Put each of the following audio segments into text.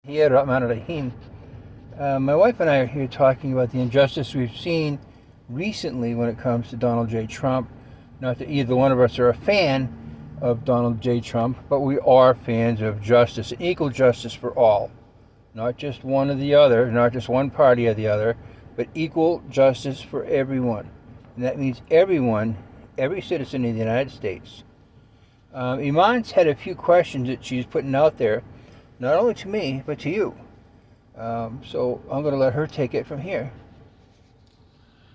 Here, Iman and I. My wife and I are here talking about the injustice we've seen recently when it comes to Donald J. Trump. Not that either one of us are a fan of Donald J. Trump, but we are fans of justice, equal justice for all. Not just one or the other, not just one party or the other, but equal justice for everyone. And that means everyone, every citizen in the United States. Iman's had a few questions that she's putting out there, not only to me, but to you. So I'm going to let her take it from here.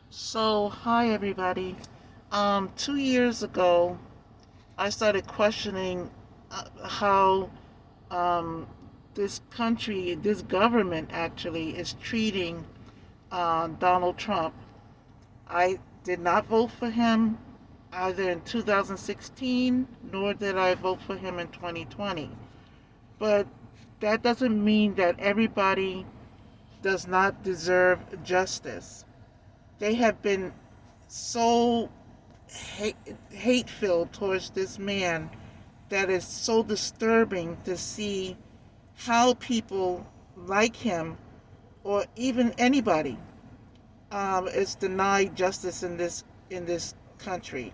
So, hi everybody. 2 years ago, I started questioning how this country, this government actually, is treating Donald Trump. I did not vote for him either in 2016, nor did I vote for him in 2020. But that doesn't mean that everybody does not deserve justice. They have been so hate-filled towards this man that is so disturbing to see how people like him or even anybody is denied justice in this country.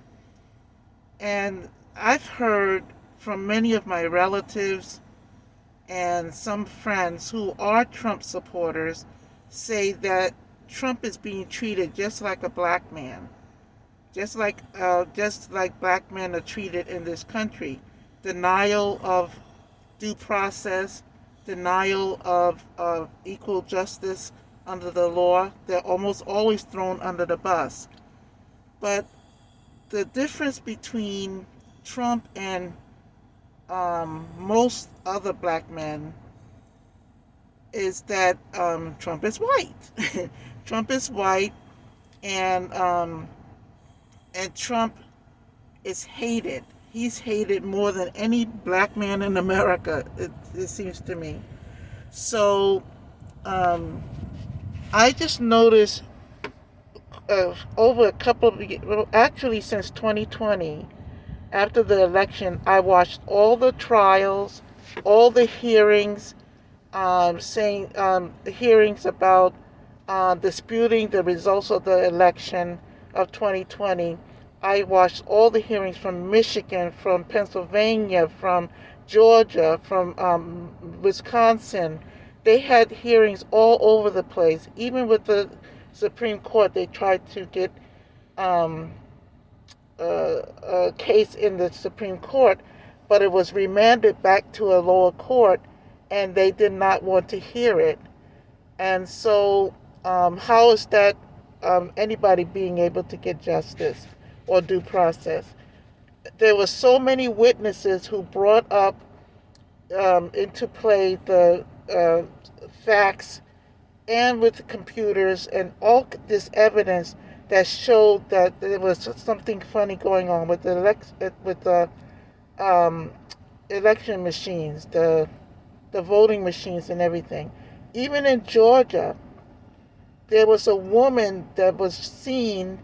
And I've heard from many of my relatives and some friends who are Trump supporters say that Trump is being treated just like a black man, just like black men are treated in this country. Denial of due process, denial of equal justice under the law. They're almost always thrown under the bus. But the difference between Trump and most other black men is that Trump is white. Trump is white, and Trump is hated. He's hated more than any black man in America. It seems to me. So um, I just noticed over a couple of well, actually since 2020, after the election, I watched all the trials, all the hearings, saying hearings about disputing the results of the election of 2020. I watched all the hearings from Michigan, from Pennsylvania, from Georgia, from Wisconsin. They had hearings all over the place. Even with the Supreme Court, they tried to get um, a case in the Supreme Court, but it was remanded back to a lower court, and they did not want to hear it. And so, how is that anybody being able to get justice or due process? There were so many witnesses who brought up into play the facts and with the computers and all this evidence that showed that there was something funny going on with the um, election machines, the voting machines, and everything. Even in Georgia, there was a woman that was seen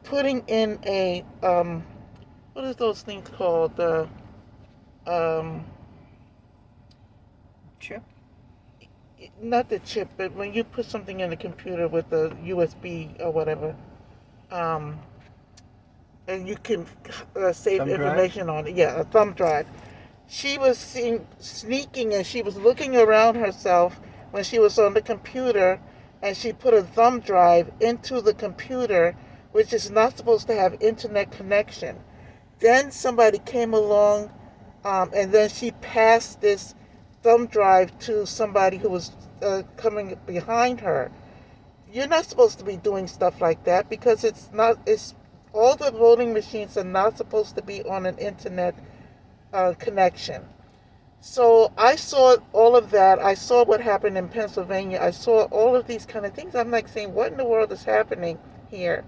putting in a what is those things called? The um, Chip? not the chip, but when you put something in the computer with the USB or whatever, um, and you can save Thumb drive? information on it. Yeah, a thumb drive. She was seen sneaking, and she was looking around herself when she was on the computer, and she put a thumb drive into the computer, which is not supposed to have internet connection. Then somebody came along, and then she passed this thumb drive to somebody who was coming behind her. You're not supposed to be doing stuff like that because it's all the voting machines are not supposed to be on an internet connection. So I saw all of that. I saw what happened in Pennsylvania. I saw all of these kind of things. I'm like saying, what in the world is happening here?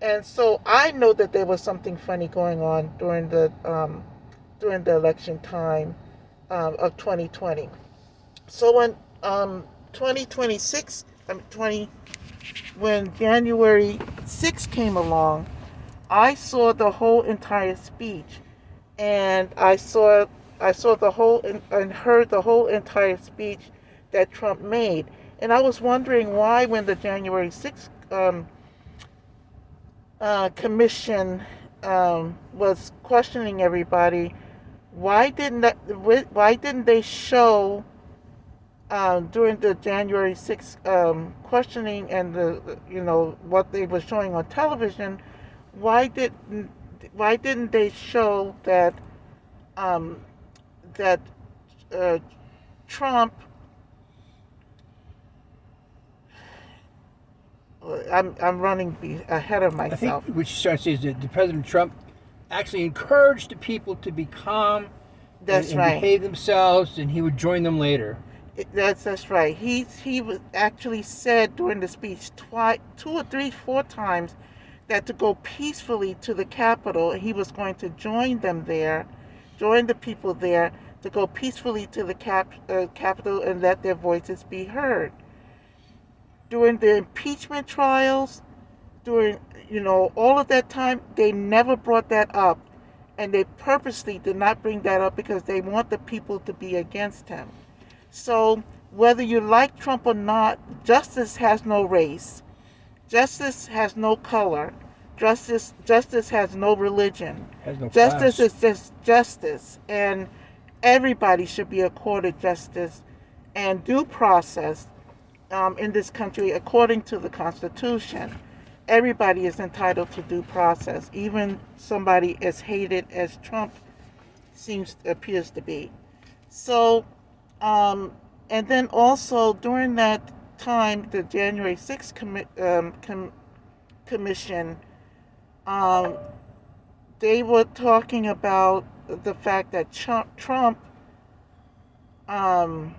And so I know that there was something funny going on during the election time of 2020. So when 2026, 20, when January 6th came along, I saw the whole entire speech, and I saw I saw the whole and heard the whole entire speech that Trump made, and I was wondering why, when the January 6th commission was questioning everybody, why didn't they show during the January 6th questioning and what they were showing on television? Why didn't they show that um, that uh, Trump? I'm running ahead of I think myself. what you're trying to say is that the President Trump actually encouraged the people to be calm That's and right. behave themselves, and he would join them later. That's right. He was actually said during the speech twice, two or three, four times, that to go peacefully to the Capitol, he was going to join them there, join the people there, to go peacefully to the Capitol and let their voices be heard. During the impeachment trials, during all of that time, they never brought that up, and they purposely did not bring that up because they want the people to be against him. So whether you like Trump or not, justice has no race. Justice has no color. Justice has no religion. Has no Justice class. is just justice, and everybody should be accorded justice and due process in this country according to the Constitution. Everybody is entitled to due process, even somebody as hated as Trump appears to be. So, um, and then also during that time, the January 6th commission, um, they were talking about the fact that Trump um,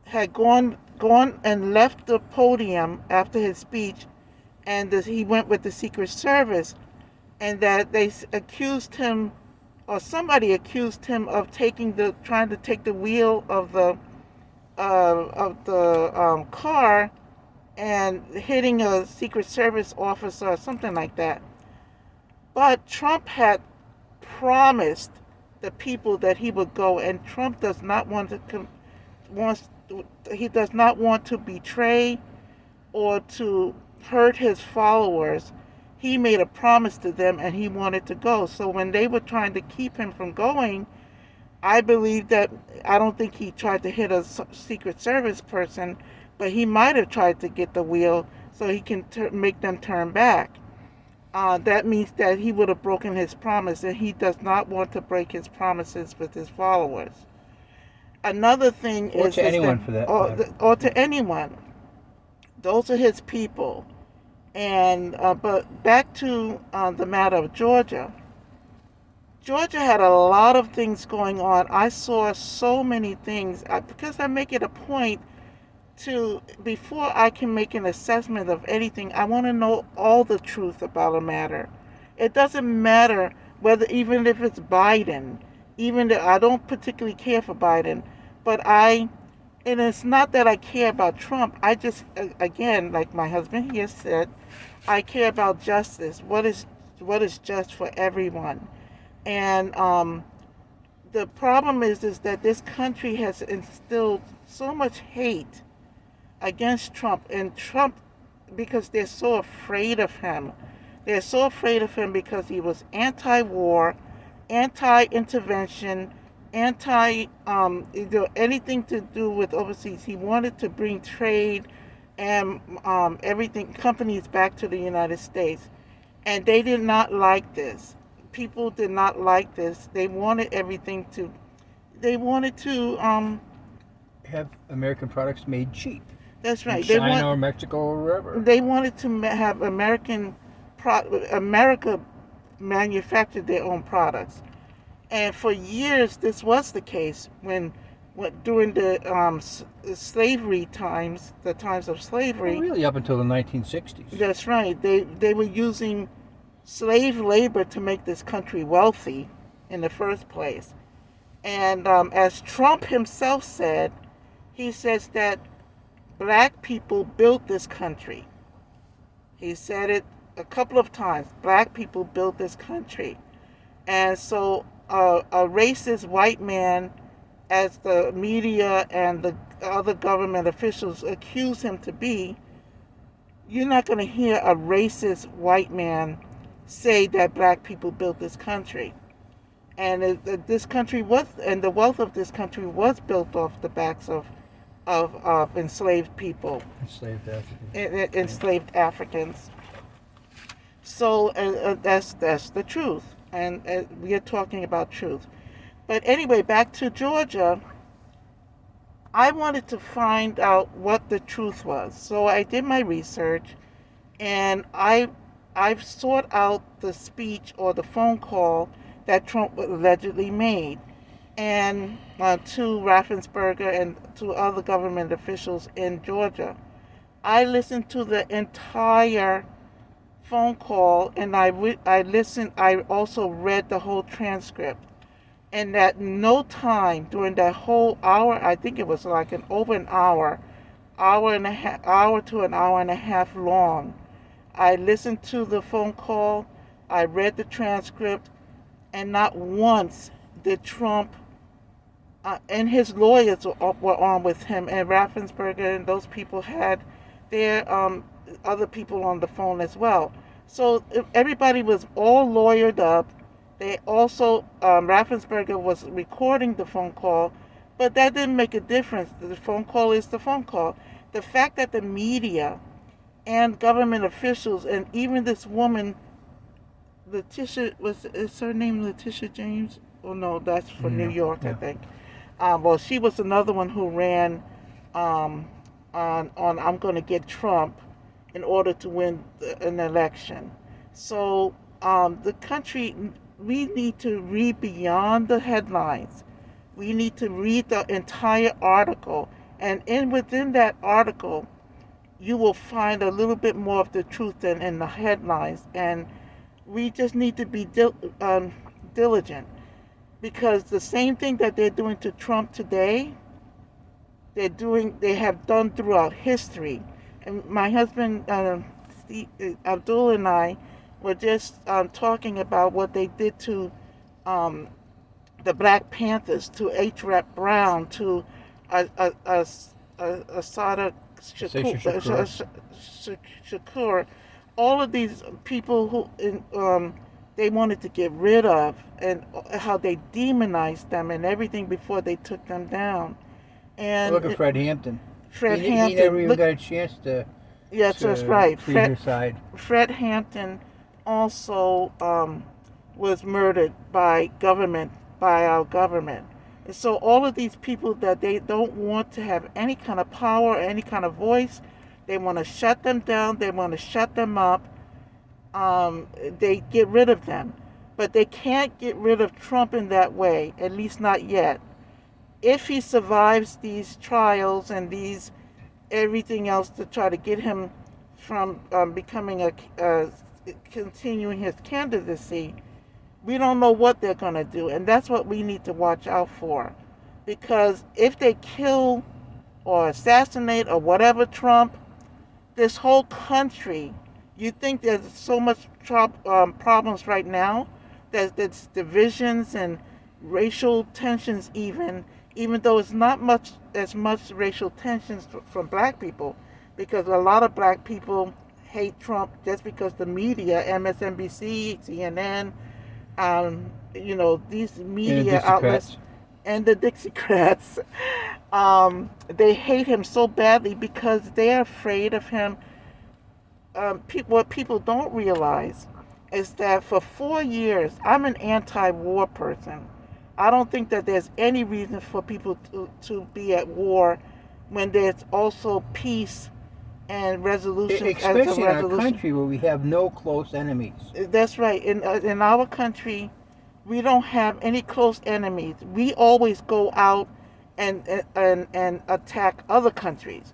had gone and left the podium after his speech, and he went with the Secret Service, and that they accused him, or somebody accused him of trying to take the wheel of the car and hitting a Secret Service officer or something like that. But Trump had promised the people that he would go, and Trump does not want to wants he does not want to betray or to hurt his followers. He made a promise to them, and he wanted to go. So when they were trying to keep him from going, I believe that I don't think he tried to hit a Secret Service person, but he might have tried to get the wheel so he can make them turn back. That means that he would have broken his promise, and he does not want to break his promises with his followers. Another thing Or is, to is that, anyone for that matter. or to anyone, those are his people. And but back to the matter of Georgia. Georgia had a lot of things going on. I saw so many things because I make it a point to, before I can make an assessment of anything, I want to know all the truth about a matter. It doesn't matter whether, even if it's Biden, even if I don't particularly care for Biden, but and it's not that I care about Trump. I just, again, like my husband here said, I care about justice. What is just for everyone? And the problem is that this country has instilled so much hate against Trump, and Trump, because they're so afraid of him. They're so afraid of him because he was anti-war, anti-intervention, anti anything to do with overseas. He wanted to bring trade and everything, companies back to the United States, and they did not like this. People did not like this. They wanted everything to. They wanted to. Have American products made cheap That's in right. China or Mexico or wherever. They wanted to have America manufacture their own products, and for years this was the case. During the slavery times, the times of Well, slavery. really, up until the 1960s. That's right. They were using slave labor to make this country wealthy in the first place. And as Trump himself said, he says that black people built this country. He said it a couple of times. Black people built this country. And so a racist white man, as the media and the other government officials accuse him to be, you're not going to hear a racist white man say that black people built this country. And this country was, and the wealth of this country was built off the backs of enslaved people, Enslaved Africans. enslaved Africans. So that's the truth, and we are talking about truth. But anyway, back to Georgia. I wanted to find out what the truth was, so I did my research, and I've sought out the speech or the phone call that Trump allegedly made, and to Raffensperger and to other government officials in Georgia. I listened to the entire phone call, and I listened. I also read the whole transcript, and at no time during that whole hour, I think it was like over an hour, hour to an hour and a half long. I listened to the phone call, I read the transcript, and not once did Trump and his lawyers were on with him, and Raffensperger and those people had their other people on the phone as well. So everybody was all lawyered up. They also, Raffensperger was recording the phone call, but that didn't make a difference. The phone call is the phone call. The fact that the media and government officials and even this woman, is her name Letitia James? Oh no, that's for New York, I think. Well, she was another one who ran on I'm going to get Trump in order to win an election. So the country, we need to read beyond the headlines. We need to read the entire article, and within that article, you will find a little bit more of the truth than in the headlines. And we just need to be diligent, because the same thing that they're doing to Trump today, they have done throughout history. And my husband Abdul and I were just talking about what they did to the Black Panthers, to H. Rap Brown, to Assata Shakur, all of these people who they wanted to get rid of, and how they demonized them and everything before they took them down. And look at Fred Hampton. Hampton. He never even got a chance to. Yes, that's right. Fred Hampton also was murdered by our government. And so all of these people that they don't want to have any kind of power or any kind of voice, they want to shut them down, they want to shut them up, they get rid of them. But they can't get rid of Trump in that way, at least not yet. If he survives these trials and these everything else to try to get him from becoming continuing his candidacy, we don't know what they're going to do, and that's what we need to watch out for. Because if they kill or assassinate or whatever Trump, this whole country, you think there's so much problems right now, there's divisions and racial tensions, even though it's not as much racial tensions from black people, because a lot of black people hate Trump just because the media, MSNBC, CNN, these media outlets, and the Dixiecrats, they hate him so badly because they're afraid of him. What people don't realize is that for 4 years, I'm an anti-war person. I don't think that there's any reason for people to be at war when there's also peace and resolution. Especially in our country where we have no close enemies. That's right. In our country, we don't have any close enemies. We always go out and attack other countries.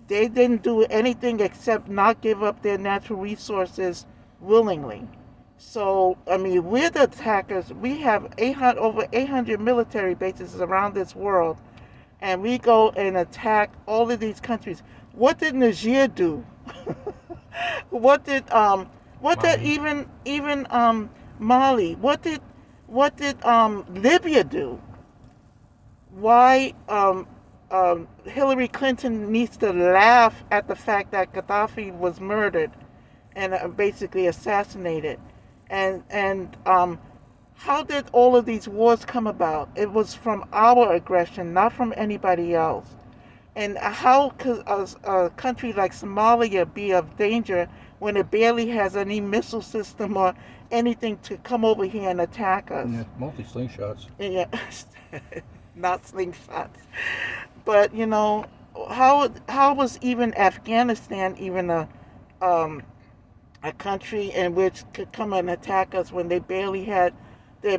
They didn't do anything except not give up their natural resources willingly. So, we're the attackers. We have over 800 military bases around this world, and we go and attack all of these countries. What did Niger do? What did even Mali? What did What did Libya do? Why Hillary Clinton needs to laugh at the fact that Gaddafi was murdered and basically assassinated, and how did all of these wars come about? It was from our aggression, not from anybody else. And how could a country like Somalia be of danger when it barely has any missile system or anything to come over here and attack us? Yeah, mostly slingshots. Yeah, not slingshots. But how was even Afghanistan even um, a country in which could come and attack us when they barely had a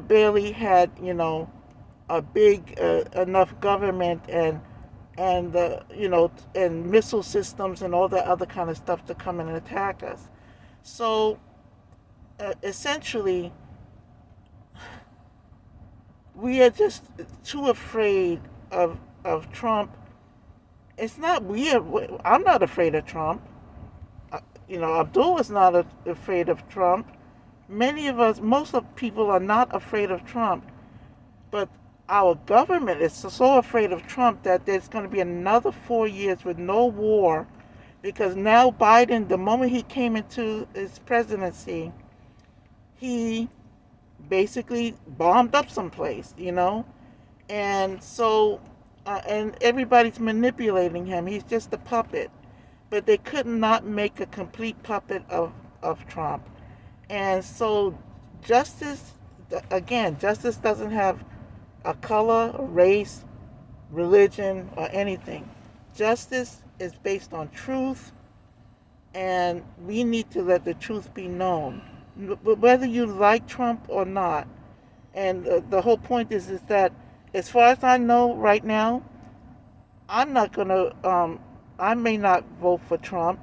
big enough government and missile systems and all that other kind of stuff to come and attack us. So essentially, we are just too afraid of Trump. It's not weird. I'm not afraid of Trump. Abdul is not afraid of Trump. Many of us, most of people are not afraid of Trump, but our government is so afraid of Trump that there's going to be another 4 years with no war, because now Biden, the moment he came into his presidency, he basically bombed up someplace. And so, and everybody's manipulating him. He's just a puppet. But they could not make a complete puppet of Trump. And so, justice, again, justice doesn't have a color, a race, religion, or anything. Justice is based on truth, and we need to let the truth be known, whether you like Trump or not. And the whole point is that, as far as I know right now, I'm not gonna. I may not vote for Trump.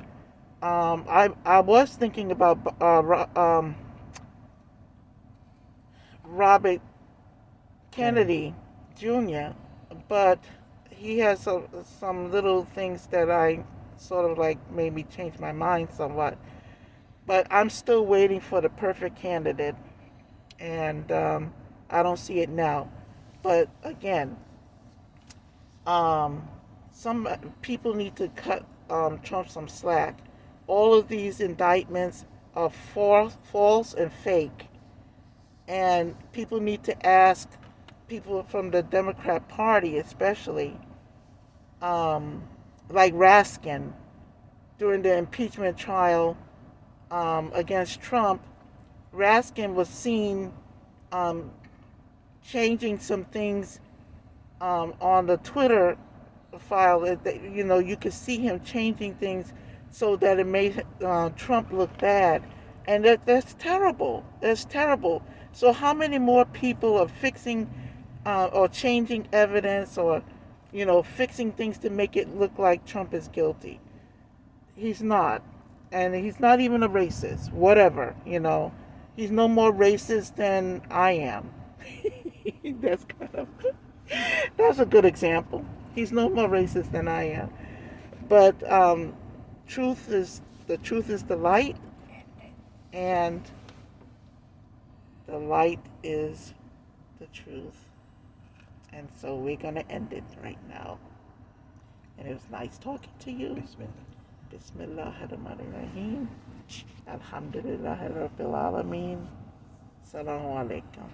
I was thinking about Robert Kennedy Jr., but he has some little things that I sort of like made me change my mind somewhat. But I'm still waiting for the perfect candidate, and I don't see it now. But again, um, some people need to cut Trump some slack. All of these indictments are false and fake, and people need to ask people from the Democrat Party, especially, um, like Raskin, during the impeachment trial against Trump. Raskin was seen um, changing some things on the Twitter file. You could see him changing things so that it made Trump look bad, and that's terrible. That's terrible. So how many more people are fixing or changing evidence, or fixing things to make it look like Trump is guilty? He's not, and he's not even a racist. Whatever. He's no more racist than I am. that's kind of that's a good example. He's no more racist than I am. But the truth is the light, and the light is the truth. And so we're gonna end it right now. And it was nice talking to you. Bismillahirrahmanirrahim. Alhamdulillah Rabbil Alameen. Assalamu alaikum.